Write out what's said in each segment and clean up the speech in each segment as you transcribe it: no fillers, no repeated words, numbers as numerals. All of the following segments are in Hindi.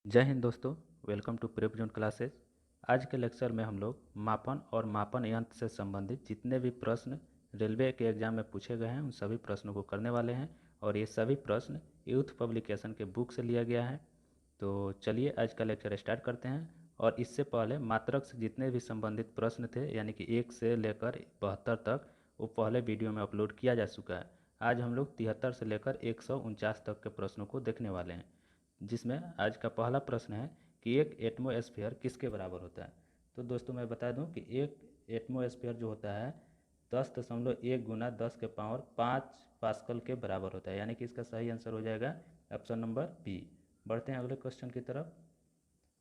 जय हिंद दोस्तों। Welcome to Prep Zone classes. आज के लेक्चर में हम लोग मापन और मापन यंत्र से संबंधित जितने भी प्रश्न रेलवे के एग्जाम में पूछे गए हैं उन सभी प्रश्नों को करने वाले हैं और ये सभी प्रश्न यूथ पब्लिकेशन के बुक से लिया गया है। तो चलिए आज का लेक्चर स्टार्ट करते हैं। और इससे पहले मात्रक से जितने भी संबंधित प्रश्न थे यानी कि 1 से लेकर 72 तक वो पहले वीडियो में अपलोड किया जा चुका है। आज हम लोग 73 से लेकर 149 तक के प्रश्नों को देखने वाले हैं, जिसमें आज का पहला प्रश्न है कि एक एटमॉस्फेयर किसके बराबर होता है। तो दोस्तों मैं बता दूं कि एक एटमॉस्फेयर जो होता है 10.1 गुना 10 के पावर 5 पास्कल के बराबर होता है, यानी कि इसका सही आंसर हो जाएगा ऑप्शन नंबर बी। बढ़ते हैं अगले क्वेश्चन की तरफ।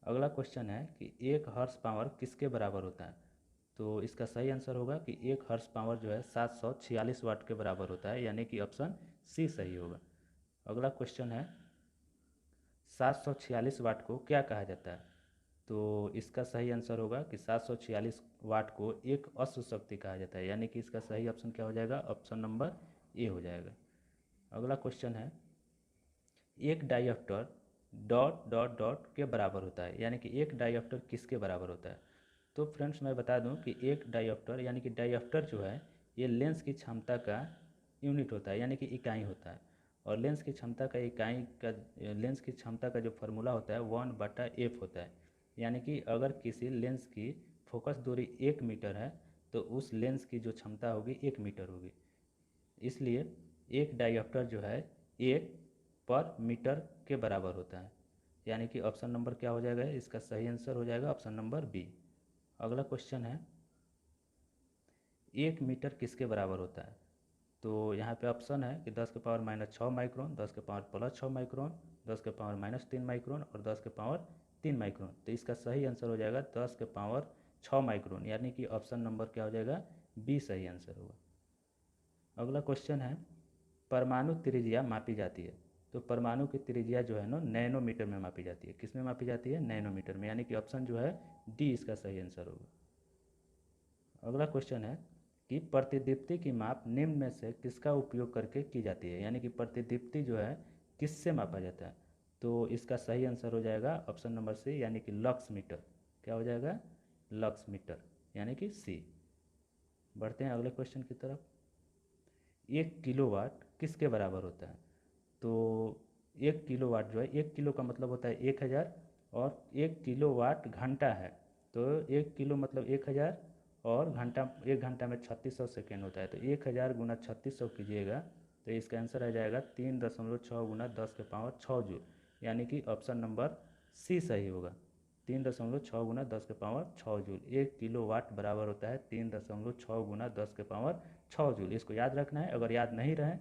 अगला क्वेश्चन है कि एक हॉर्स पावर किसके बराबर होता है। तो इसका सही आंसर होगा कि एक हॉर्स पावर जो है 746 वाट के बराबर होता है, यानी कि ऑप्शन सी सही होगा। अगला क्वेश्चन है 746 वाट को क्या कहा जाता है। तो इसका सही आंसर होगा कि 746 वाट को एक अश्व शक्ति कहा जाता है, यानी कि इसका सही ऑप्शन क्या हो जाएगा, ऑप्शन नंबर ए हो जाएगा। अगला क्वेश्चन है एक डायोप्टर डॉट डॉट डॉट के बराबर होता है, यानी कि एक डायोप्टर किसके बराबर होता है। तो फ्रेंड्स मैं बता दूं कि एक डायोप्टर यानी कि डायोप्टर जो है ये लेंस की क्षमता का यूनिट होता है, यानी कि इकाई होता है। और लेंस की क्षमता का इकाई का लेंस की क्षमता का जो फार्मूला होता है 1/f होता है। यानी कि अगर किसी लेंस की फोकस दूरी 1 मीटर है तो उस लेंस की जो क्षमता होगी 1 मीटर होगी। इसलिए एक डायोप्टर जो है 1 पर मीटर के बराबर होता है, यानी कि ऑप्शन नंबर क्या हो जाएगा, इसका सही आंसर हो जाएगा ऑप्शन नंबर बी। अगला क्वेश्चन है 1 मीटर किसके बराबर होता है। तो यहाँ पे ऑप्शन है कि 10 के पावर -6 माइक्रोन, 10 के पावर +6 माइक्रोन, 10 के पावर -3 माइक्रोन और 10 के पावर 3 माइक्रोन। तो इसका सही आंसर हो जाएगा 10 के पावर 6 माइक्रोन, यानी कि ऑप्शन नंबर क्या हो जाएगा, बी सही आंसर होगा। अगला क्वेश्चन है परमाणु त्रिज्या मापी जाती है। तो परमाणु की त्रिज्या जो है ना नैनोमीटर में मापी जाती है। किस में मापी जाती है, नैनोमीटर में, यानी कि ऑप्शन जो है डी इसका सही आंसर होगा। अगला क्वेश्चन है कि प्रतिदीप्ति की माप निम्न में से किसका उपयोग करके की जाती है, यानी कि प्रतिदीप्ति जो है किससे मापा जाता है। तो इसका सही आंसर हो जाएगा ऑप्शन नंबर सी, यानी कि लक्स मीटर। क्या हो जाएगा, लक्स मीटर, यानी कि सी। बढ़ते हैं अगले क्वेश्चन की तरफ। 1 किलोवाट किसके बराबर होता है। तो 1 किलोवाट जो है 1 किलो का मतलब होता है 1000 और 1 किलोवाट घंटा है। तो 1 किलो मतलब 1000 और घंटा 1 घंटा में 3600 सेकेंड होता है। तो 1000 गुना 3600 कीजिएगा तो इसका आंसर आ जाएगा 3.6 गुना 10 के पावर 6 जूल, यानी कि ऑप्शन नंबर सी सही होगा। 3.6 गुना 10 के पावर 6 जूल। 1 किलोवाट बराबर होता है 3.6 गुना 10 के पावर 6 जूल। इसको याद रखना है। अगर याद नहीं रहे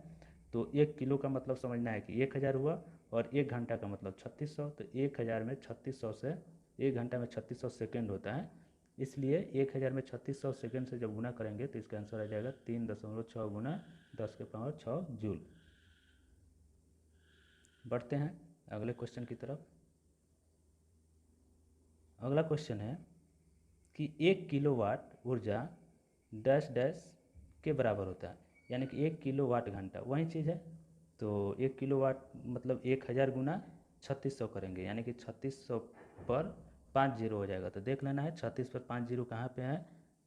तो 1 किलो का मतलब समझना है कि 1000 हुआ और 1 घंटा का मतलब 3600। तो 1000 में 3600 से 1 घंटा में 3600 सेकेंड होता है, इसलिए 1000 में 3600 सेकेंड से जब गुना करेंगे तो इसका आंसर आ जाएगा 3.6 गुना 10 के पावर 6 जूल। बढ़ते हैं अगले क्वेश्चन की तरफ। अगला क्वेश्चन है कि 1 किलोवाट ऊर्जा डैश डैश के बराबर होता है, यानी कि 1 किलोवाट घंटा वही चीज़ है। तो 1 किलोवाट मतलब 1000 गुना 3600 करेंगे, यानी कि 3600 पर 5 जीरो हो जाएगा। तो देख लेना है 36 पर 5 जीरो कहाँ पे है,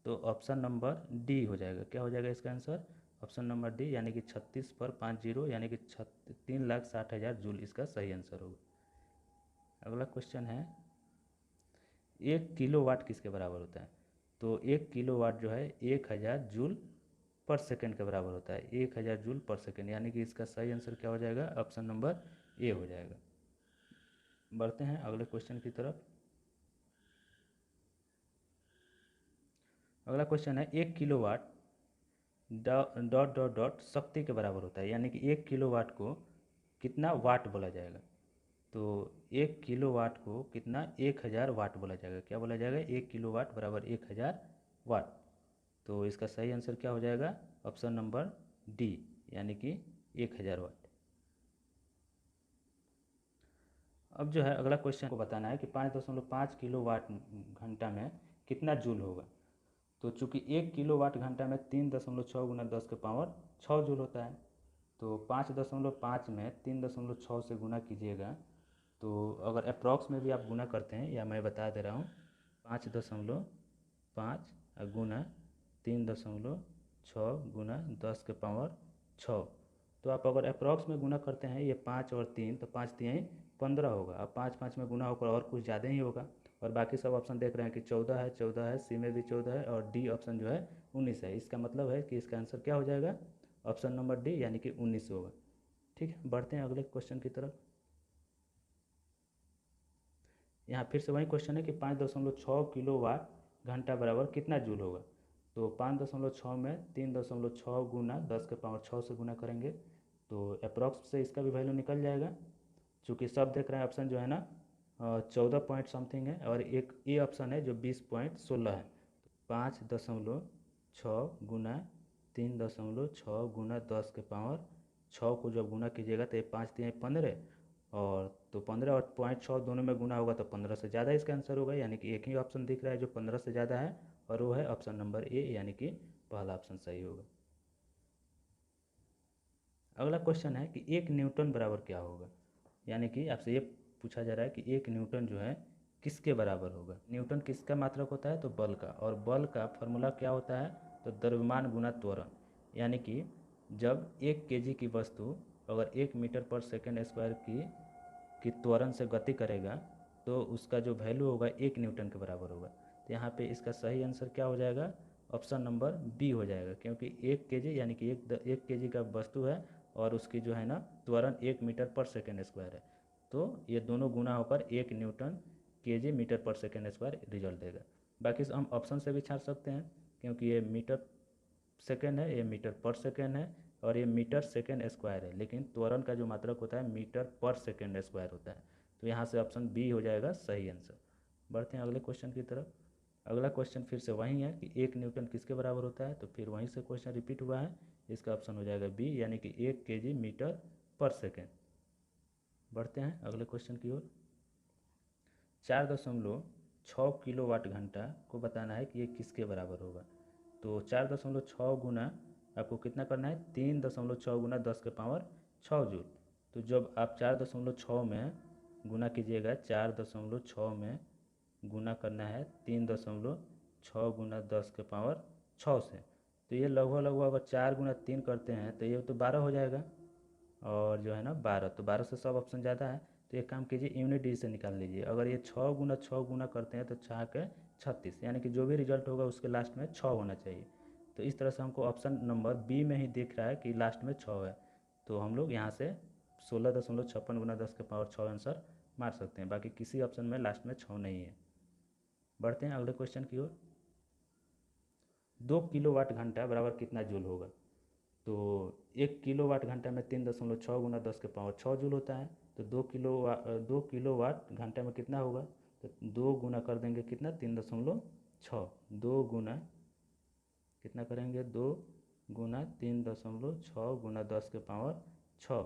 तो ऑप्शन नंबर डी हो जाएगा। क्या हो जाएगा इसका आंसर, ऑप्शन नंबर डी, यानी कि 36 पर 5 जीरो यानी कि 3,60,000 जूल इसका सही आंसर होगा। अगला क्वेश्चन है 1 किलोवाट किसके बराबर होता है। तो 1 किलोवाट जो है 1000 जूल पर सेकेंड के बराबर होता है, 1000 जूल पर सेकेंड, यानी कि इसका सही आंसर क्या हो जाएगा, ऑप्शन नंबर ए हो जाएगा। बढ़ते हैं अगले क्वेश्चन की तरफ। अगला क्वेश्चन है 1 किलोवाट डॉट डॉट डॉट शक्ति के बराबर होता है, यानी कि 1 किलोवाट को कितना वाट बोला जाएगा। तो 1 किलोवाट को कितना 1000 वाट बोला जाएगा। क्या बोला जाएगा, 1 किलोवाट बराबर 1000 वाट। तो इसका सही आंसर क्या हो जाएगा, ऑप्शन नंबर डी, यानी कि 1000 वाट। अब जो है अगला क्वेश्चन को बताना है कि 5.5 किलोवाट घंटा में कितना जूल होगा। तो चूंकि 1 किलोवाट घंटा में 3.6 गुना 10 के पावर 6 जूल होता है, तो 5.5 में 3.6 से गुना कीजिएगा तो अगर अप्रॉक्स में भी आप गुना करते हैं, या मैं बता दे रहा हूँ, 5.5 गुना 3.6 गुना 10 के पावर 6। तो आप अगर अप्रॉक्स में गुना करते हैं ये 5 और 3, तो 5 3 15 होगा। अब 5 5 में गुना होकर और कुछ ज़्यादा ही होगा। और बाकी सब ऑप्शन देख रहे हैं कि 14 है, सी में भी 14 है, और डी ऑप्शन जो है 19 है। इसका मतलब है कि इसका आंसर क्या हो जाएगा, ऑप्शन नंबर डी यानी कि 19 होगा। ठीक है, बढ़ते हैं अगले क्वेश्चन की तरफ। यहाँ फिर से वही क्वेश्चन है कि 5.6 किलो वाट घंटा बराबर कितना जूल होगा। तो 5.6 में 3.6 गुना 10 के पावर 6 से गुना करेंगे, तो अप्रॉक्स से इसका भी वैल्यू निकल जाएगा। चूँकि सब देख रहे हैं ऑप्शन जो है ना 14 पॉइंट समथिंग है, और एक ये ऑप्शन है जो 20.16 है। 5.6 गुना 3.6 गुना 10 के पावर 6 को जब गुना कीजिएगा तो ये 5 3 15, और तो 15 और 0.6 दोनों में गुना होगा तो 15 से ज़्यादा इसका आंसर होगा। यानी कि एक ही ऑप्शन दिख रहा है जो 15 से ज़्यादा है, और वो है ऑप्शन नंबर ए, यानी कि पहला ऑप्शन सही होगा। अगला क्वेश्चन है कि 1 न्यूटन बराबर क्या होगा। यानी कि आपसे ये पूछा जा रहा है कि 1 न्यूटन जो है किसके बराबर होगा। न्यूटन किसका मात्रक होता है, तो बल का, और बल का फॉर्मूला क्या होता है, तो द्रव्यमान गुना त्वरण। यानी कि जब 1 केजी की वस्तु अगर 1 मीटर पर सेकेंड स्क्वायर की त्वरण से गति करेगा, तो उसका जो वैल्यू होगा 1 न्यूटन के बराबर होगा। तो यहाँ पे इसका सही आंसर क्या हो जाएगा, ऑप्शन नंबर बी हो जाएगा, क्योंकि 1 केजी यानी कि एक केजी का वस्तु है, और उसकी जो है ना त्वरण 1 मीटर पर सेकेंड स्क्वायर है। तो ये दोनों गुना होकर 1 न्यूटन केजी मीटर पर सेकेंड स्क्वायर रिजल्ट देगा। बाकी हम ऑप्शन से भी छाट सकते हैं, क्योंकि ये मीटर सेकेंड है, ये मीटर पर सेकेंड है, और ये मीटर सेकेंड स्क्वायर है, लेकिन त्वरण का जो मात्रक होता है मीटर पर सेकेंड स्क्वायर होता है। तो यहाँ से ऑप्शन बी हो जाएगा सही आंसर। बढ़ते हैं अगले क्वेश्चन की तरफ। अगला क्वेश्चन फिर से वही है कि 1 न्यूटन किसके बराबर होता है, तो फिर वहीं से क्वेश्चन रिपीट हुआ है। इसका ऑप्शन हो जाएगा बी, यानी कि 1 केजी मीटर पर सेकेंड। बढ़ते हैं अगले क्वेश्चन की ओर। 4.6 किलो वाट घंटा को बताना है कि ये किसके बराबर होगा। तो 4.6 गुना आपको कितना करना है, 3.6 गुना 10 के पावर 6 जूल। तो जब आप 4.6 में गुना कीजिएगा, 4.6 में गुना करना है 3.6 गुना 10 के पावर 6 से, तो ये लगभग लगभग अगर 4 गुना 3 करते हैं तो ये तो 12 हो जाएगा। और जो है ना 12, तो 12 से सब ऑप्शन ज़्यादा है, तो एक काम कीजिए यूनिट डिजिट से निकाल लीजिए। अगर ये 6 गुना करते हैं तो 6 के 36, यानी कि जो भी रिजल्ट होगा उसके लास्ट में 6 होना चाहिए। तो इस तरह से हमको ऑप्शन नंबर बी में ही दिख रहा है कि लास्ट में 6 है, तो हम लोग यहाँ से 16.56 गुना 10 के पावर 6 आंसर मार सकते हैं। बाकी किसी ऑप्शन में लास्ट में 6 नहीं है। बढ़ते हैं अगले क्वेश्चन की ओर। 2 किलो वाट घंटा बराबर कितना जूल होगा। तो 1 किलो वाट घंटा में 3.6 गुना 10 के पावर 6 जूल होता है। तो 2 किलो वाट घंटा में कितना होगा, तो 2 गुना कर देंगे कितना, 3.6, 2 गुना कितना करेंगे, 2 गुना 3.6 गुना 10 के पावर 6,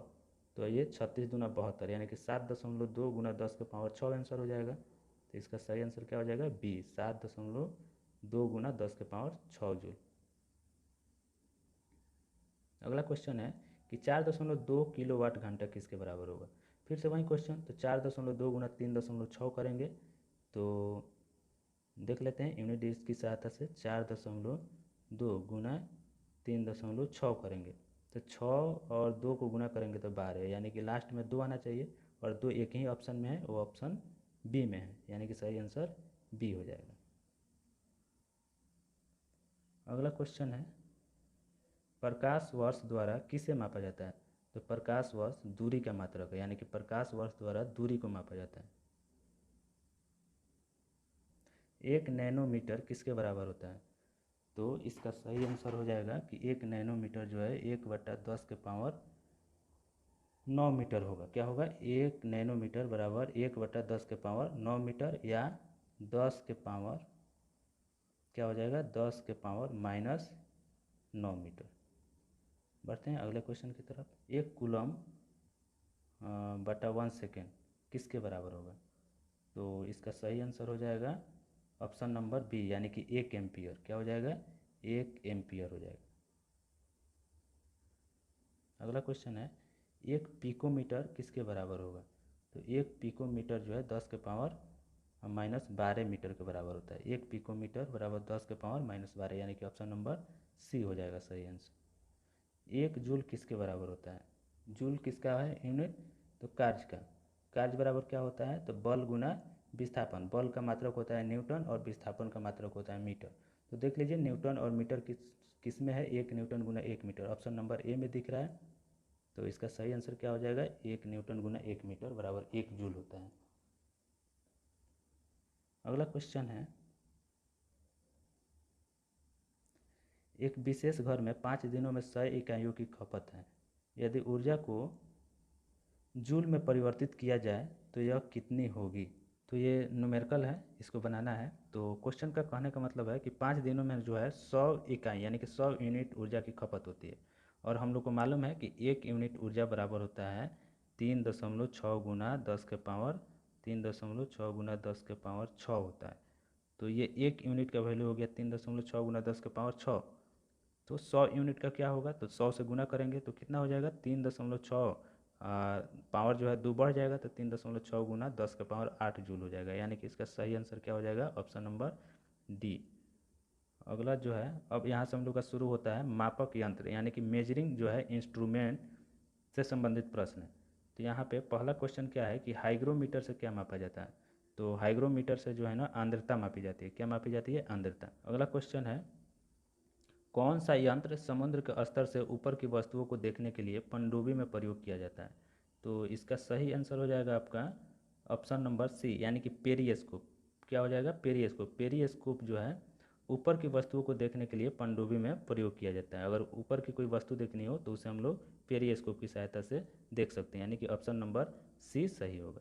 तो ये 36 दूना 72, यानी कि 7.2 गुना 10 के पावर 6 आंसर हो जाएगा। तो इसका सही आंसर क्या हो जाएगा, बी, 7.2 गुना 10 के पावर 6 जूल। अगला क्वेश्चन है कि 4.2 किलो वाट घंटा किसके बराबर होगा। फिर से वही क्वेश्चन, तो 4.2 गुना 3.6 करेंगे, तो देख लेते हैं यूनिट डिजिट की सहायता से। 4.2 गुना 3.6 करेंगे, तो 6 और 2 को गुना करेंगे तो 12, यानी कि लास्ट में 2 आना चाहिए, और 2 एक ही ऑप्शन में है, वो ऑप्शन बी में है, यानी कि सही आंसर बी हो जाएगा। अगला क्वेश्चन है प्रकाश वर्ष द्वारा किसे मापा जाता है। तो प्रकाश वर्ष दूरी का मात्रक है, यानी कि प्रकाश वर्ष द्वारा दूरी को मापा जाता है। 1 नैनोमीटर किसके बराबर होता है। तो इसका सही आंसर हो जाएगा कि 1 नैनोमीटर जो है 1/10 के पावर 9 मीटर होगा। क्या होगा, 1 नैनोमीटर बराबर 1/10 के पावर 9 मीटर, या 10 के पावर क्या हो जाएगा, 10 के पावर -9 मीटर। बढ़ते हैं अगले क्वेश्चन की तरफ। 1 कूलम बटा 1 सेकेंड किसके बराबर होगा। तो इसका सही आंसर हो जाएगा ऑप्शन नंबर बी, यानी कि 1 एम्पियर। क्या हो जाएगा, 1 एम्पियर हो जाएगा। अगला क्वेश्चन है 1 पिकोमीटर किसके बराबर होगा। तो 1 पिकोमीटर जो है 10⁻⁻12 मीटर के बराबर होता है। 1 पिकोमीटर बराबर 10⁻⁻12, यानी कि ऑप्शन नंबर सी हो जाएगा सही आंसर। 1 जूल किसके बराबर होता है? जूल किसका है यूनिट? तो कार्य का। कार्य बराबर क्या होता है? तो बल गुना विस्थापन। बल का मात्रक होता है न्यूटन और विस्थापन का मात्रक होता है मीटर। तो देख लीजिए न्यूटन और मीटर किस में है? 1 न्यूटन गुना 1 मीटर। ऑप्शन नंबर ए में दिख रहा है। तो इसका सही आंसर क्या हो जाएगा? 1 न्यूटन गुना 1 मीटर बराबर 1 जूल होता है। अगला क्वेश्चन है, एक विशेष घर में 5 दिनों में 100 इकाइयों की खपत है। यदि ऊर्जा को जूल में परिवर्तित किया जाए तो यह कितनी होगी? तो ये न्यूमेरिकल है, इसको बनाना है। तो क्वेश्चन का कहने का मतलब है कि 5 दिनों में जो है 100 इकाई यानी कि 100 यूनिट ऊर्जा की खपत होती है। और हम लोग को मालूम है कि 1 यूनिट ऊर्जा बराबर होता है 3.6 गुना 10 के पावर 3.6 गुना 10 के पावर 6 होता है। तो ये 1 यूनिट का वैल्यू हो गया 3.6 गुना 10 के पावर 6। तो 100 यूनिट का क्या होगा? तो 100 से गुना करेंगे तो कितना हो जाएगा? 3.6, पावर जो है 2 बढ़ जाएगा तो 3.6 गुना 10 के पावर 8 जूल हो जाएगा। यानी कि इसका सही आंसर क्या हो जाएगा? Option number D. अगला जो है, अब यहाँ से हम लोग का शुरू होता है मापक यंत्र यानी कि मेजरिंग जो है इंस्ट्रूमेंट से संबंधित प्रश्न। तो यहाँ पे पहला क्वेश्चन क्या है कि हाइग्रोमीटर से क्या मापा जाता है? तो हाइग्रोमीटर से जो है ना आर्द्रता मापी जाती है। क्या मापी जाती है? आर्द्रता। अगला क्वेश्चन है, कौन सा यंत्र समुद्र के स्तर से ऊपर की वस्तुओं को देखने के लिए पनडुब्बी में प्रयोग किया जाता है? तो इसका सही आंसर हो जाएगा आपका ऑप्शन नंबर सी, यानी कि पेरिस्कोप। क्या हो जाएगा? पेरिस्कोप। पेरिस्कोप जो है ऊपर की वस्तुओं को देखने के लिए पनडुब्बी में प्रयोग किया जाता है। अगर ऊपर की कोई वस्तु देखनी हो तो उसे हम लोग पेरिस्कोप की सहायता से देख सकते हैं, यानी कि ऑप्शन नंबर सी सही होगा।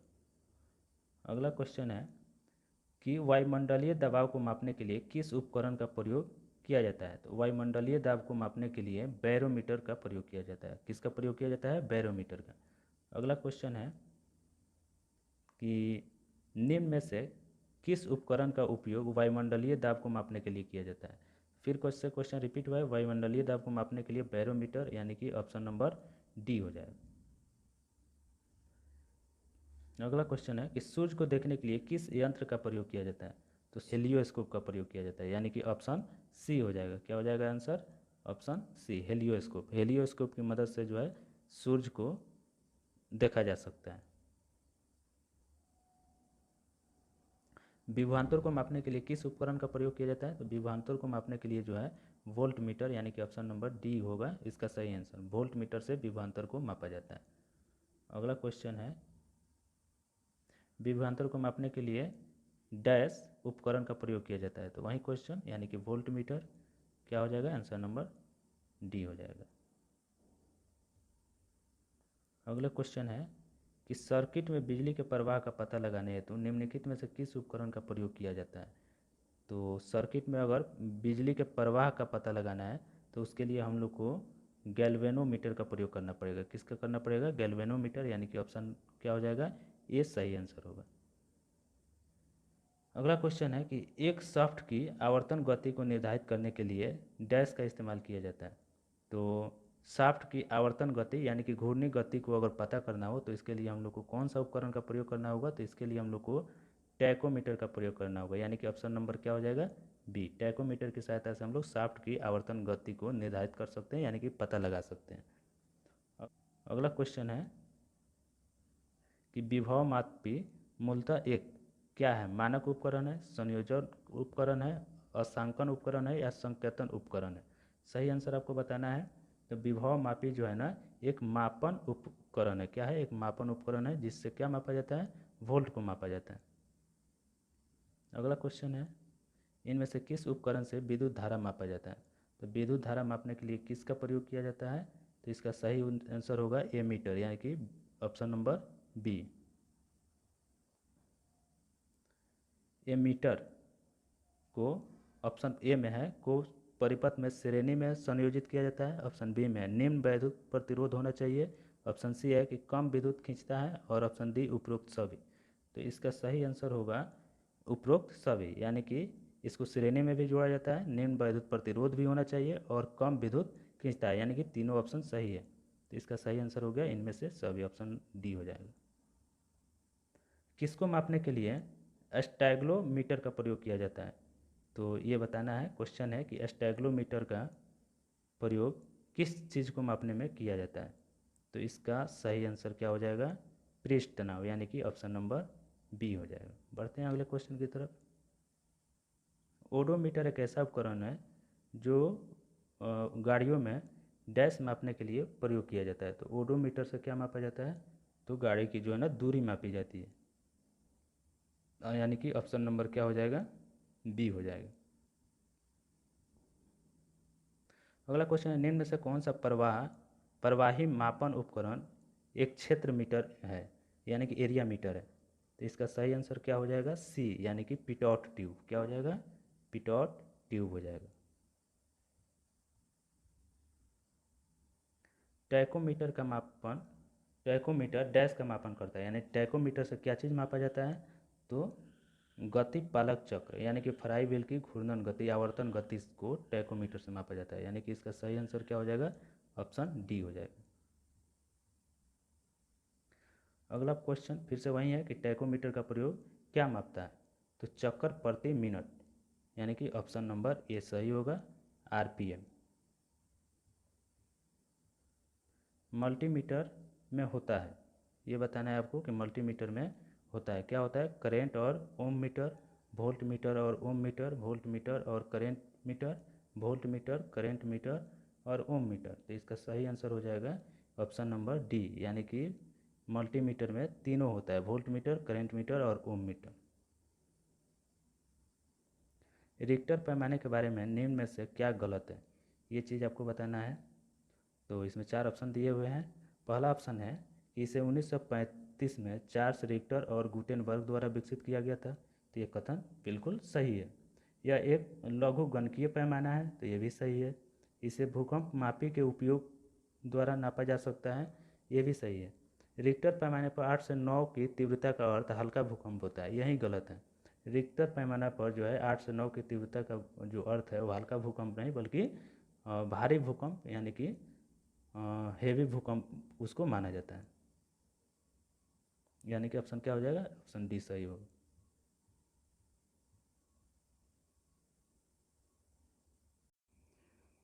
अगला क्वेश्चन है कि वायुमंडलीय दबाव को मापने के लिए किस उपकरण का प्रयोग किया जाता है? तो वायुमंडलीय दाब को मापने के लिए बैरोमीटर का प्रयोग किया जाता है। किसका प्रयोग किया जाता है? बैरोमीटर का। अगला क्वेश्चन है कि निम्न में से किस उपकरण का उपयोग वायुमंडलीय दाब को मापने के लिए किया जाता है? फिर क्वेश्चन रिपीट हुआ है, वायुमंडलीय दाब को मापने के लिए बैरोमीटर, यानी कि ऑप्शन नंबर डी हो जाएगा। अगला क्वेश्चन है कि सूर्य को देखने के लिए किस यंत्र का प्रयोग किया जाता है? तो हेलियोस्कोप का प्रयोग किया जाता है, यानी कि ऑप्शन सी हो जाएगा। क्या हो जाएगा आंसर? Option C, हेलियोस्कोप। हेलियोस्कोप की मदद से जो है सूर्य को देखा जा सकता है। विभवांतर को मापने के लिए किस उपकरण का प्रयोग किया जाता है? तो विभवांतर को मापने के लिए जो है वोल्ट मीटर, यानी कि ऑप्शन नंबर डी होगा इसका सही आंसर। वोल्ट मीटर से विभवांतर को मापा जाता है। अगला क्वेश्चन है, विभवांतर को मापने के लिए डैश उपकरण का प्रयोग किया जाता है। तो वही क्वेश्चन, यानी कि वोल्ट मीटर। क्या हो जाएगा? आंसर नंबर डी हो जाएगा। अगला क्वेश्चन है कि सर्किट में बिजली के प्रवाह का पता लगाने हेतु निम्नलिखित में से किस उपकरण का प्रयोग किया जाता है? तो सर्किट में अगर बिजली के प्रवाह का पता लगाना है तो उसके लिए हम लोग को गैल्वेनोमीटर का प्रयोग करना पड़ेगा। किसका करना पड़ेगा? गैल्वेनोमीटर, यानी कि ऑप्शन क्या हो जाएगा? ये सही आंसर होगा। अगला क्वेश्चन है कि एक शाफ्ट की आवर्तन गति को निर्धारित करने के लिए डैश का इस्तेमाल किया जाता है। तो शाफ्ट की आवर्तन गति यानी कि घूर्णी गति को अगर पता करना हो तो इसके लिए हम लोग को कौन सा उपकरण का प्रयोग करना होगा? तो इसके लिए हम लोग को टैकोमीटर का प्रयोग करना होगा, यानी कि ऑप्शन नंबर क्या हो जाएगा? बी। टैकोमीटर की सहायता से हम लोग शाफ्ट की आवर्तन गति को निर्धारित कर सकते हैं, यानी कि पता लगा सकते हैं। अगला क्वेश्चन है कि विभव मापी मूलतः एक क्या है? मानक उपकरण है, संयोजन उपकरण है, अंशांकन उपकरण है, या संकेतन उपकरण है? सही आंसर आपको बताना है। तो विभव मापी जो है ना एक मापन उपकरण है। क्या है? एक मापन उपकरण है जिससे क्या मापा जाता है? वोल्ट को मापा जाता है। अगला क्वेश्चन है, इनमें से किस उपकरण से विद्युत धारा मापा जाता है? तो विद्युत धारा मापने के लिए किसका प्रयोग किया जाता है? तो इसका सही आंसर होगा एमीटर, यानी कि ऑप्शन नंबर बी। एमीटर को ऑप्शन ए में है को परिपथ में श्रेणी में संयोजित किया जाता है। ऑप्शन बी में निम्न वैद्युत प्रतिरोध होना चाहिए। ऑप्शन सी है कि कम विद्युत खींचता है, और ऑप्शन डी उपरोक्त सभी। तो इसका सही आंसर होगा उपरोक्त सभी, यानी कि इसको श्रेणी में भी जोड़ा जाता है, निम्न वैद्युत प्रतिरोध भी होना चाहिए, और कम विद्युत खींचता है, यानी कि तीनों ऑप्शन सही है। तो इसका सही आंसर हो गया इनमें से सभी, ऑप्शन डी हो जाएगा। किसको मापने के लिए स्टैग्लोमीटर का प्रयोग किया जाता है? तो ये बताना है, क्वेश्चन है कि स्टैग्लोमीटर का प्रयोग किस चीज़ को मापने में किया जाता है? तो इसका सही आंसर क्या हो जाएगा? पृष्ठ तनाव, यानी कि ऑप्शन नंबर बी हो जाएगा। बढ़ते हैं अगले क्वेश्चन की तरफ। ओडोमीटर एक ऐसा उपकरण है जो गाड़ियों में डैश मापने के लिए प्रयोग किया जाता है। तो ओडोमीटर से क्या मापा जाता है? तो गाड़ी की जो है ना दूरी मापी जाती है, यानी कि ऑप्शन नंबर क्या हो जाएगा? बी हो जाएगा। अगला क्वेश्चन है, निम्न में से कौन सा प्रवाही मापन उपकरण एक क्षेत्र मीटर है, यानी कि एरिया मीटर है? तो इसका सही आंसर क्या हो जाएगा? सी, यानी कि पिटॉट ट्यूब। क्या हो जाएगा? पिटॉट ट्यूब हो जाएगा। टैकोमीटर का मापन, टैकोमीटर डैश का मापन करता है, यानी टैकोमीटर से क्या चीज़ मापा जाता है? तो गति पालक चक्र, यानी कि फ्लाई व्हील की घूर्णन गति, आवर्तन गति को टैकोमीटर से मापा जाता है, यानी कि इसका सही आंसर क्या हो जाएगा? ऑप्शन डी हो जाएगा। अगला क्वेश्चन फिर से वही है कि टैकोमीटर का प्रयोग क्या मापता है? तो चक्कर प्रति मिनट, यानी कि ऑप्शन नंबर ए सही होगा, आरपीएम। मल्टीमीटर में होता है, ये बताना है आपको कि मल्टीमीटर में होता है, क्या होता है? करेंट और ओम मीटर, वोल्ट मीटर और ओम मीटर, वोल्ट मीटर और current meter, voltmeter, current meter और ओम मीटर। तो इसका सही आंसर हो जाएगा ऑप्शन नंबर डी, यानी कि मल्टीमीटर में तीनों होता है, वोल्ट मीटर, करेंट मीटर और ओम मीटर। रिक्टर पैमाने के बारे में निम्न में से क्या गलत है? ये चीज़ आपको बताना है। तो इसमें चार ऑप्शन दिए हुए हैं। पहला ऑप्शन है कि इसे 1935 में चार्ल्स रिक्टर और गुटेनबर्ग द्वारा विकसित किया गया था। तो ये कथन बिल्कुल सही है। यह एक लघु गणकीय पैमाना है, तो ये भी सही है। इसे भूकंप मापी के उपयोग द्वारा नापा जा सकता है, ये भी सही है। रिक्टर पैमाने पर 8 से 9 की तीव्रता का अर्थ हल्का भूकंप होता है, यही गलत है। रिक्टर पैमाना पर जो है 8 से 9 की तीव्रता का जो अर्थ है वो हल्का भूकंप नहीं बल्कि भारी भूकंप, यानी कि हेवी भूकंप उसको माना जाता है, यानी कि ऑप्शन क्या हो जाएगा? ऑप्शन डी सही होगा।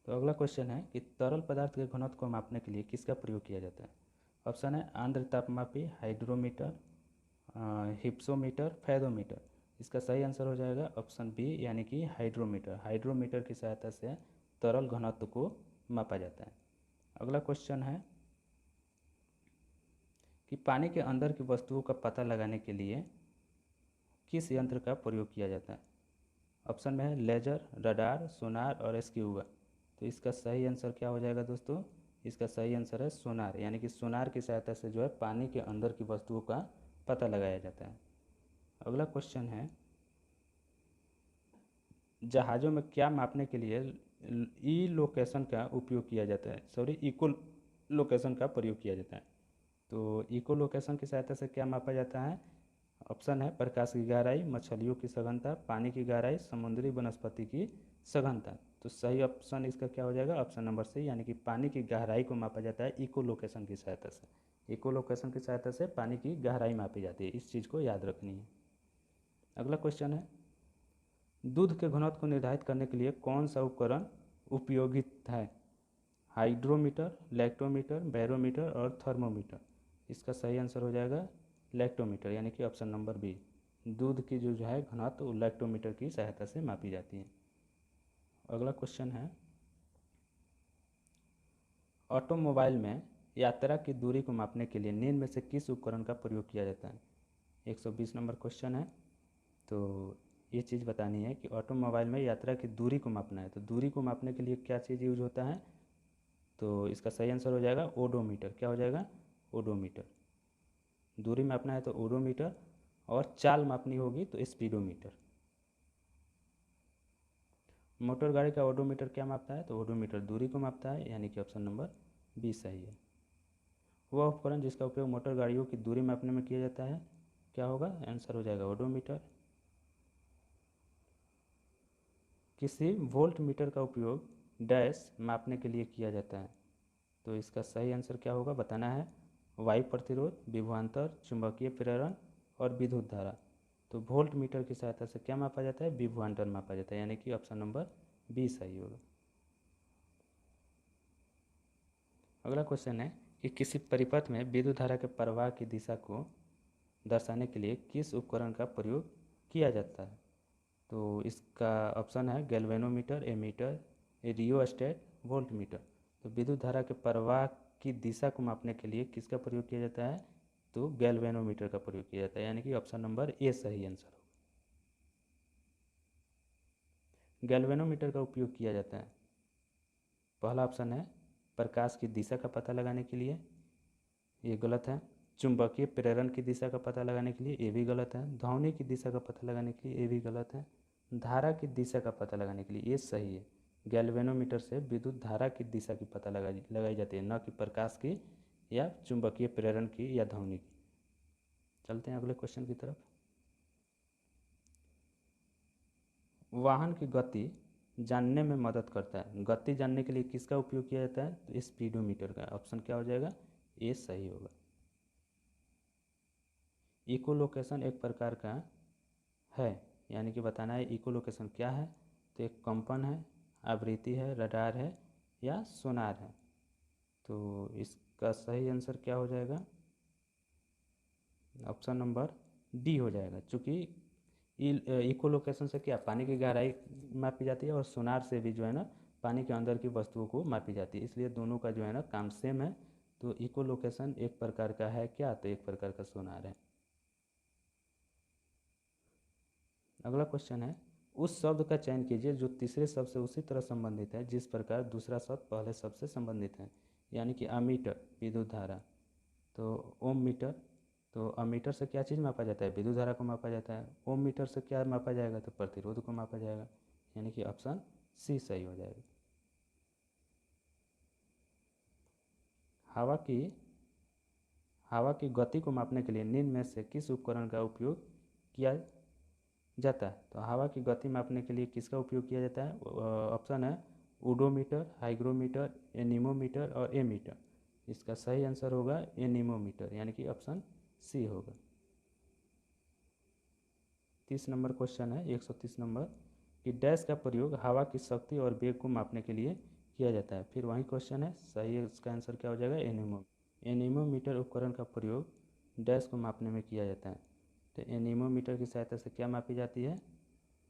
तो अगला क्वेश्चन है कि तरल पदार्थ के घनत्व को मापने के लिए किसका प्रयोग किया जाता है? ऑप्शन है आर्द्र तापमापी, हाइड्रोमीटर, हिप्सोमीटर, फैदोमीटर। इसका सही आंसर हो जाएगा ऑप्शन बी, यानी कि हाइड्रोमीटर। हाइड्रोमीटर की सहायता से तरल घनत्व को मापा जाता है। अगला क्वेश्चन है कि पानी के अंदर की वस्तुओं का पता लगाने के लिए किस यंत्र का प्रयोग किया जाता है? ऑप्शन में है लेजर, रडार, सोनार और स्क्यूबा। तो इसका सही आंसर क्या हो जाएगा दोस्तों? इसका सही आंसर है सोनार, यानी कि सोनार की सहायता से जो है पानी के अंदर की वस्तुओं का पता लगाया जाता है। अगला क्वेश्चन है, जहाज़ों में क्या मापने के लिए ई लोकेशन का उपयोग किया जाता है? सॉरी, इको लोकेशन का प्रयोग किया जाता है। तो इको लोकेशन की सहायता से क्या मापा जाता है? ऑप्शन है प्रकाश की गहराई, मछलियों की सघनता, पानी की गहराई, समुद्री वनस्पति की सघनता। तो सही ऑप्शन इसका क्या हो जाएगा? ऑप्शन नंबर सी, यानी कि पानी की गहराई को मापा जाता है इको लोकेशन की सहायता से। इको लोकेशन की सहायता से पानी की गहराई मापी जाती है, इस चीज़ को याद रखनी है। अगला क्वेश्चन है, दूध के घनत्व को निर्धारित करने के लिए कौन सा उपकरण उपयोगित है? हाइड्रोमीटर, लैक्टोमीटर, बैरोमीटर और थर्मोमीटर। इसका सही आंसर हो जाएगा लैक्टोमीटर, यानी कि ऑप्शन नंबर बी। दूध की जो है घनत्व वो लैक्टोमीटर की सहायता से मापी जाती है। अगला क्वेश्चन है, ऑटोमोबाइल में यात्रा की दूरी को मापने के लिए निम्न में से किस उपकरण का प्रयोग किया जाता है? 120 नंबर क्वेश्चन है। तो ये चीज़ बतानी है कि ऑटोमोबाइल में यात्रा की दूरी को मापना है, तो दूरी को मापने के लिए क्या चीज़ यूज होता है? तो इसका सही आंसर हो जाएगा ओडोमीटर। क्या हो जाएगा? ओडोमीटर। दूरी मापना है तो ओडोमीटर, और चाल मापनी होगी तो स्पीडोमीटर। मोटर गाड़ी का ओडोमीटर क्या मापता है? तो ओडोमीटर दूरी को मापता है, यानी कि ऑप्शन नंबर बी सही है। वह उपकरण जिसका उपयोग मोटर गाड़ियों की दूरी मापने में किया जाता है, क्या होगा? आंसर हो जाएगा ओडोमीटर। किसी वोल्ट मीटर का उपयोग डैश मापने के लिए किया जाता है, तो इसका सही आंसर क्या होगा बताना है। वायु प्रतिरोध, विभवांतर, चुंबकीय प्रेरण और विद्युत धारा। तो वोल्ट मीटर की सहायता से क्या मापा जाता है? विभवांतर मापा जाता है, यानी कि ऑप्शन नंबर बी सही होगा। अगला क्वेश्चन है कि किसी परिपथ में विद्युत धारा के प्रवाह की दिशा को दर्शाने के लिए किस उपकरण का प्रयोग किया जाता है? तो इसका ऑप्शन है galvanometer, ammeter, rheostat, voltmeter. तो विद्युत धारा के प्रवाह की दिशा को मापने के लिए किसका प्रयोग किया जाता है? तो गैल्वेनोमीटर का प्रयोग किया जाता है, यानी कि ऑप्शन नंबर ए सही आंसर होगा। गैल्वेनोमीटर का उपयोग किया जाता है, पहला ऑप्शन है प्रकाश की दिशा का पता लगाने के लिए, ये गलत है। चुंबकीय प्रेरण की दिशा का पता लगाने के लिए, ये भी गलत है। ध्वनि की दिशा का पता लगाने के लिए, ये भी गलत है। धारा की दिशा का पता लगाने के लिए, ये सही है। गैल्वेनोमीटर से विद्युत धारा की दिशा की पता लगाई जाती है, न कि प्रकाश की या चुंबकीय प्रेरण की या ध्वनि की। चलते हैं अगले क्वेश्चन की तरफ। वाहन की गति जानने में मदद करता है, गति जानने के लिए किसका उपयोग किया जाता है? तो स्पीडोमीटर का। ऑप्शन क्या हो जाएगा? ये सही होगा। इको लोकेशन एक प्रकार का है, यानी कि बताना है इको लोकेशन क्या है। तो एक कंपन है, आवृत्ति है, रडार है या सोनार है। तो इसका सही आंसर क्या हो जाएगा? ऑप्शन नंबर डी हो जाएगा। चूँकि इको लोकेशन से क्या पानी की गहराई मापी जाती है और सोनार से भी जो है ना पानी के अंदर की वस्तुओं को मापी जाती है, इसलिए दोनों का जो है ना काम सेम है। तो इको लोकेशन एक प्रकार का है क्या? तो एक प्रकार का सोनार है। अगला क्वेश्चन है उस शब्द का चयन कीजिए जो तीसरे शब्द से उसी तरह संबंधित है जिस प्रकार दूसरा शब्द पहले शब्द से संबंधित है, यानी कि अमीटर विद्युत धारा। तो ओम मीटर, तो अमीटर से क्या चीज़ मापा जाता है? विद्युत धारा को मापा जाता है। ओम मीटर से क्या मापा जाएगा? तो प्रतिरोध को मापा जाएगा, यानी कि ऑप्शन सी सही हो जाएगा। हवा की हवा की गति को मापने के लिए निम्न में से किस उपकरण का उपयोग किया जाता है? तो हवा की गति मापने के लिए किसका उपयोग किया जाता है? ऑप्शन है ओडोमीटर, हाइग्रोमीटर, एनीमोमीटर और एमीटर। इसका सही आंसर होगा एनीमोमीटर, यानी कि ऑप्शन सी होगा। 30 नंबर क्वेश्चन है, 130 नंबर कि डैश का प्रयोग हवा की शक्ति और वेग को मापने के लिए किया जाता है। फिर वही क्वेश्चन है, सही है, इसका आंसर क्या हो जाएगा? एनीमोमीटर उपकरण का प्रयोग डैश को मापने में किया जाता है। तो एनीमोमीटर की सहायता से क्या मापी जाती है?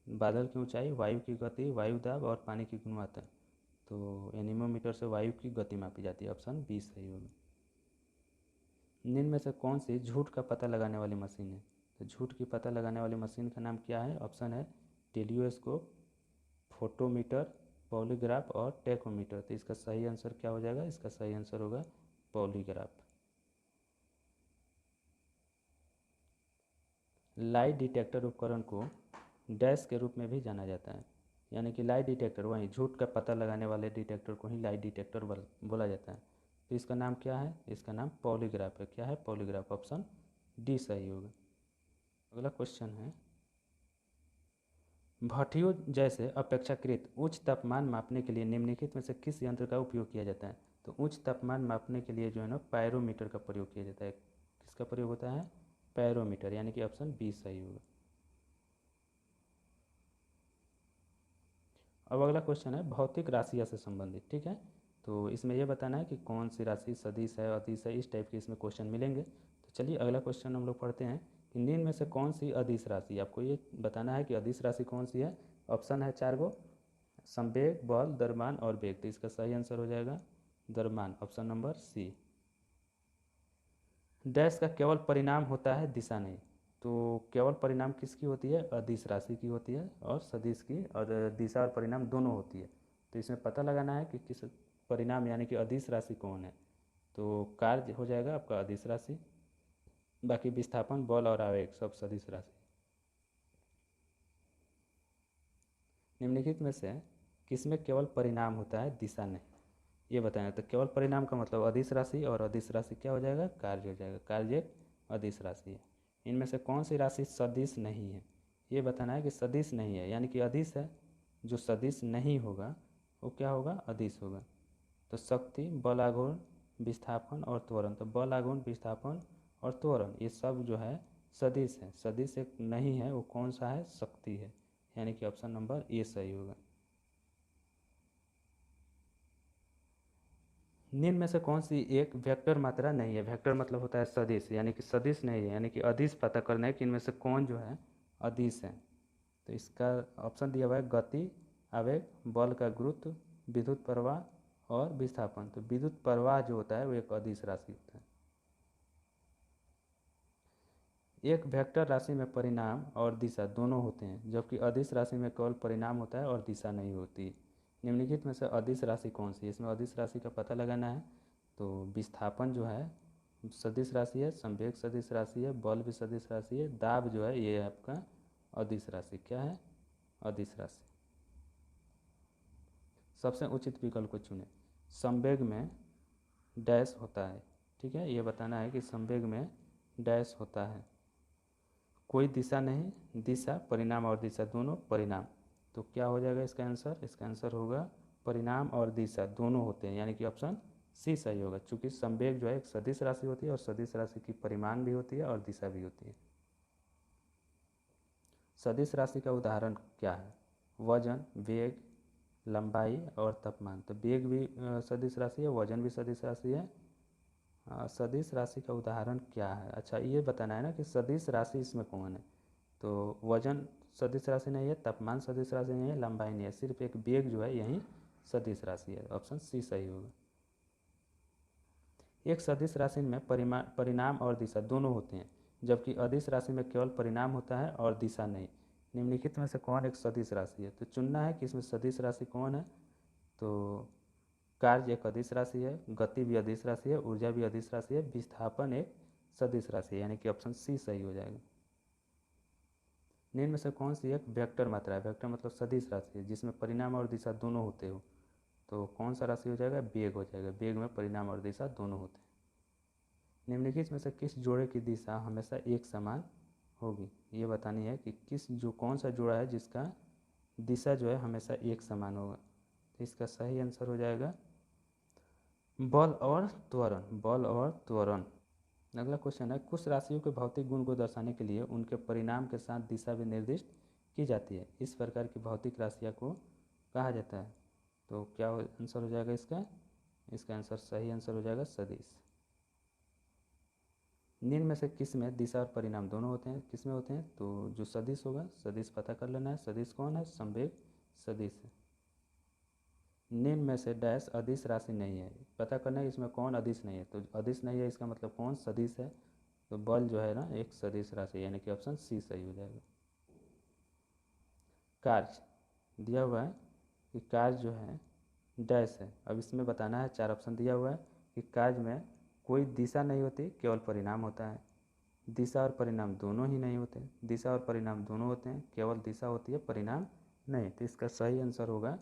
बादल की ऊंचाई, वायु की गति, वायु दाब और पानी की गुणवत्ता। तो एनीमोमीटर से वायु की गति मापी जाती है, ऑप्शन बी सही होगा। निम्न में से कौन सी झूठ का पता लगाने वाली मशीन है? तो झूठ की पता लगाने वाली मशीन का नाम क्या है? ऑप्शन है टेलियोस्कोप, फोटोमीटर, पॉलीग्राफ और टेकोमीटर। तो इसका सही आंसर क्या हो जाएगा? इसका सही आंसर होगा पॉलीग्राफ। लाई डिटेक्टर उपकरण को डैश के रूप में भी जाना जाता है, यानी कि लाई डिटेक्टर वही झूठ का पता लगाने वाले डिटेक्टर को ही लाई डिटेक्टर बोला जाता है। तो इसका नाम क्या है? इसका नाम पॉलीग्राफ है। क्या है? पॉलीग्राफ, ऑप्शन डी सही होगा। अगला क्वेश्चन है भट्टियों जैसे अपेक्षाकृत उच्च तापमान मापने के लिए निम्नलिखित में से किस यंत्र का उपयोग किया जाता है? तो उच्च तापमान मापने के लिए जो है ना पायरोमीटर का प्रयोग किया जाता है। किसका प्रयोग होता है? पायरोमीटर, यानी कि ऑप्शन बी सही होगा। अब अगला क्वेश्चन है भौतिक राशियाँ से संबंधित, ठीक है। तो इसमें यह बताना है कि कौन सी राशि सदिश है, अदिश है, इस टाइप के इसमें क्वेश्चन मिलेंगे। तो चलिए अगला क्वेश्चन हम लोग पढ़ते हैं कि निम्न में से कौन सी अदिश राशि, आपको ये बताना है कि अदिश राशि कौन सी है। ऑप्शन है 4 गो, संवेग, बल, द्रव्यमान और वेग। तो इसका सही आंसर हो जाएगा द्रव्यमान, ऑप्शन नंबर सी। डैश का केवल परिणाम होता है, दिशा नहीं। तो केवल परिणाम किसकी होती है? अदिश राशि की होती है और सदिश की, और दिशा और परिणाम दोनों होती है। तो इसमें पता लगाना है कि किस परिणाम यानी कि अदिश राशि कौन है। तो कार्य हो जाएगा आपका अदिश राशि, बाकी विस्थापन, बल और आवेग सब सदिश राशि। निम्नलिखित में से किसमें केवल परिणाम होता है, दिशा नहीं, ये बताना। तो केवल परिणाम का मतलब अदिश राशि, और अदिश राशि क्या हो जाएगा? कार्य हो जाएगा। कार्य एक अदिश राशि है। इनमें से कौन सी राशि सदिश नहीं है, ये बताना है कि सदिश नहीं है, यानी कि अदिश है। जो सदिश नहीं होगा वो क्या होगा? अदिश होगा। तो शक्ति, बल आघूर्ण, विस्थापन और त्वरण। तो बल आघूर्ण, विस्थापन और त्वरण ये सब जो है सदिश है, सदिश एक नहीं है, वो कौन सा है, शक्ति है, यानी कि ऑप्शन नंबर ए सही होगा। निम्न में से कौन सी एक वेक्टर मात्रा नहीं है? वेक्टर मतलब होता है सदिश, यानी कि सदिश नहीं है, यानी कि अदिश पता करना है कि इनमें से कौन जो है अदिश है। तो इसका ऑप्शन दिया हुआ है गति, आवेग, बल का गुरुत्व, विद्युत प्रवाह और विस्थापन। तो विद्युत प्रवाह जो होता है वो एक अदिश राशि होता है। एक वेक्टर राशि में परिणाम और दिशा दोनों होते हैं, जबकि अदिश राशि में केवल परिणाम होता है और दिशा नहीं होती। निम्नलिखित में से अदिश राशि कौन सी है? इसमें अदिश राशि का पता लगाना है। तो विस्थापन जो है सदिश राशि है, संवेग सदिश राशि है, बल भी सदिश राशि है, दाब जो है ये आपका अदिश राशि। क्या है? अदिश राशि। सबसे उचित विकल्प को चुनें। संवेग में डैश होता है, ठीक है, ये बताना है कि संवेग में डैश होता है, कोई दिशा नहीं, दिशा परिणाम और दिशा दोनों परिणाम। तो क्या हो जाएगा इसका आंसर? इसका आंसर होगा परिणाम और दिशा दोनों होते हैं, यानी कि ऑप्शन सी सही होगा। चूंकि संवेग जो है एक सदिश राशि होती है और सदिश राशि की परिमाण भी होती है और दिशा भी होती है। सदिश राशि का उदाहरण क्या है? वजन, वेग, लंबाई और तापमान। तो वेग भी सदिश राशि है, वजन भी सदिश राशि है। सदिश राशि का उदाहरण क्या है? अच्छा, ये बताना है ना कि सदिश राशि इसमें कौन है। तो वजन सदिश राशि नहीं है, तापमान सदिश राशि नहीं है, लंबाई नहीं है, सिर्फ एक वेग जो है यही सदिश राशि है। ऑप्शन सी सही होगा। एक सदिश राशि में परिणाम और दिशा दोनों होते हैं, जबकि अदिश राशि में केवल परिणाम होता है और दिशा नहीं। निम्नलिखित में से कौन एक सदिश राशि है? तो चुनना है कि इसमें सदिश राशि कौन है। तो कार्य एक अदिश राशि है, गति भी अदिश राशि है, ऊर्जा भी अदिश राशि है, विस्थापन एक सदिश राशि है, यानी कि ऑप्शन सी सही हो जाएगा। निम्न में से कौन सी एक वेक्टर मात्रा है? वेक्टर मतलब सदिश राशि है जिसमें परिणाम और दिशा दोनों होते हो। तो कौन सा राशि हो जाएगा? वेग हो जाएगा। वेग में परिणाम और दिशा दोनों होते हैं। निम्नलिखित में से किस जोड़े की दिशा हमेशा एक समान होगी? ये बतानी है कि कौन सा जोड़ा है जिसका दिशा जो है हमेशा एक समान होगा। तो इसका सही आंसर हो जाएगा बल और त्वरण। बल और त्वरण। अगला क्वेश्चन है, कुछ राशियों के भौतिक गुण को दर्शाने के लिए उनके परिणाम के साथ दिशा भी निर्दिष्ट की जाती है। इस प्रकार की भौतिक राशियों को कहा जाता है। तो क्या आंसर हो जाएगा इसका? इसका आंसर सही आंसर हो जाएगा सदिश। निम्न में से किस में दिशा और परिणाम दोनों होते हैं? किस में होते हैं? तो जो सदिश होगा, सदिश पता कर लेना है। सदिश कौन है? संवेग सदिश है। निम्न में से डैश अदिश राशि नहीं है, पता करना है इसमें कौन अदिश नहीं है। तो अदिश नहीं है इसका मतलब कौन सदिश है? तो बल जो है ना एक सदिश राशि, यानी कि ऑप्शन सी सही हो जाएगा। कार्य दिया हुआ है कि कार्य जो है डैश है। अब इसमें बताना है, चार ऑप्शन दिया हुआ है कि कार्य में कोई दिशा नहीं होती, केवल परिणाम होता है। दिशा और परिणाम दोनों ही नहीं होते, दिशा और परिणाम दोनों होते हैं, केवल दिशा होती है, परिणाम नहीं। तो इसका सही आंसर होगा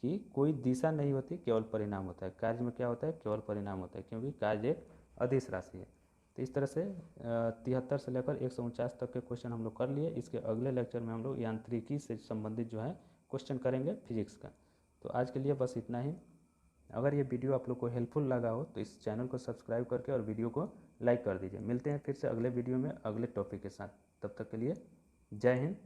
कि कोई दिशा नहीं होती, केवल परिणाम होता है। कार्य में क्या होता है? केवल परिणाम होता है, क्योंकि कार्य एक अदिश राशि है। तो इस तरह से 73 से लेकर 149 तक के क्वेश्चन हम लोग कर लिए। इसके अगले लेक्चर में हम लोग यांत्रिकी से संबंधित जो है क्वेश्चन करेंगे, फिजिक्स का। तो आज के लिए बस इतना ही। अगर ये वीडियो आप लोग को हेल्पफुल लगा हो तो इस चैनल को सब्सक्राइब करके और वीडियो को लाइक कर दीजिए। मिलते हैं फिर से अगले वीडियो में अगले टॉपिक के साथ। तब तक के लिए जय हिंद,